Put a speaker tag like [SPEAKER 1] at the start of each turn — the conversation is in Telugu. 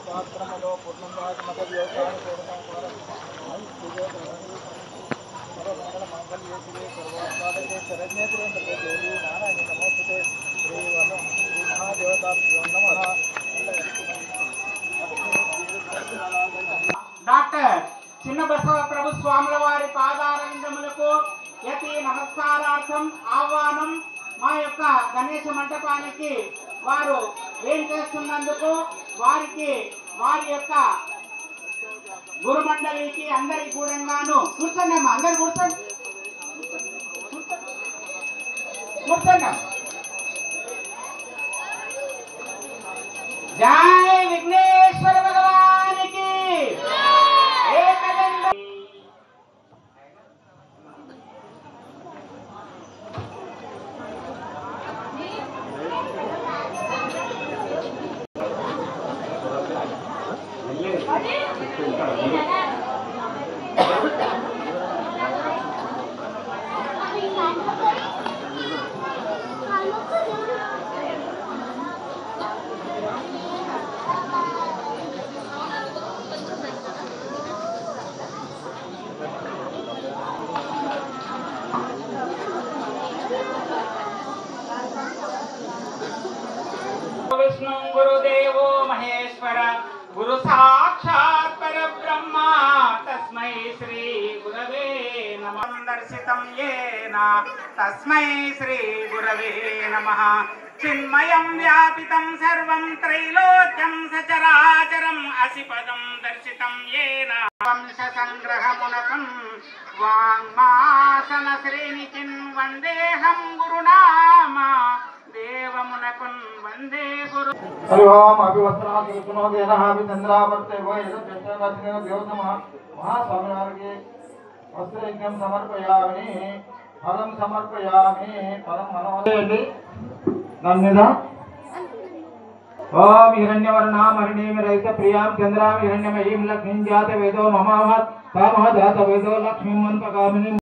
[SPEAKER 1] పాత్రములో పూర్ణంగా మత వ్యవసాయం మంగళ సర్వాత్మాదే శరణ్యేంద్రే దేవి నారాయణ నమోస్తుతే శ్రీ వరం శ్రీ మహాదేవతాభ్యో నమః.
[SPEAKER 2] డాక్టర్ చిన్న బసవ ప్రభు స్వాముల వారి పాదారవిందములకు యతి నమస్కారార్థం ఆహ్వానం. మా యొక్క గణేశ మంటపానికి వారు ఏం చేస్తున్నందుకు వారికి వారి యొక్క గురుమండలికి అందరికి కూడాను కూర్చోండి అమ్మా, అందరు కూర్చోండి కూర్చోండి. జై విఘ్నేశ్వర భగవానికి. विष्णु गुरुदेवो महेश्वर गुरु साक्षात् परब्रह्म तस्मै श्री गुरवे नमः. दर्शितं येन तस्मै श्री गुरवे नमः. चिन्मयं व्यापितं सर्वं त्रैलोक्यं सचराचरं असिपदं दर्शितं येन वंश संग्रहमुनकं वाङ्मासन श्रेणिचिन् वन्देऽहं गुरुनामा देवमुनकुन् वन्दे गुरु.
[SPEAKER 1] हरि ओम अभिवस्त्रात् सुनोदेनः अभिचन्द्रावर्ते वो यदपेक्षावचनेन देवतमः महास्वामिनार्गे वस्त्रयज्ञं समर्पयामि. फलं समर्पयामि. फलं मनोदयेंడి దాని మీద ఓం హిరణ్యవర్ణాం హరిణీం రహిత ప్రియాం చంద్రాం హిరణ్యమయీం లక్ష్మీం జాత వేదో మమావత్ కామః జాత వేదో లక్ష్మీం మన్పకామిని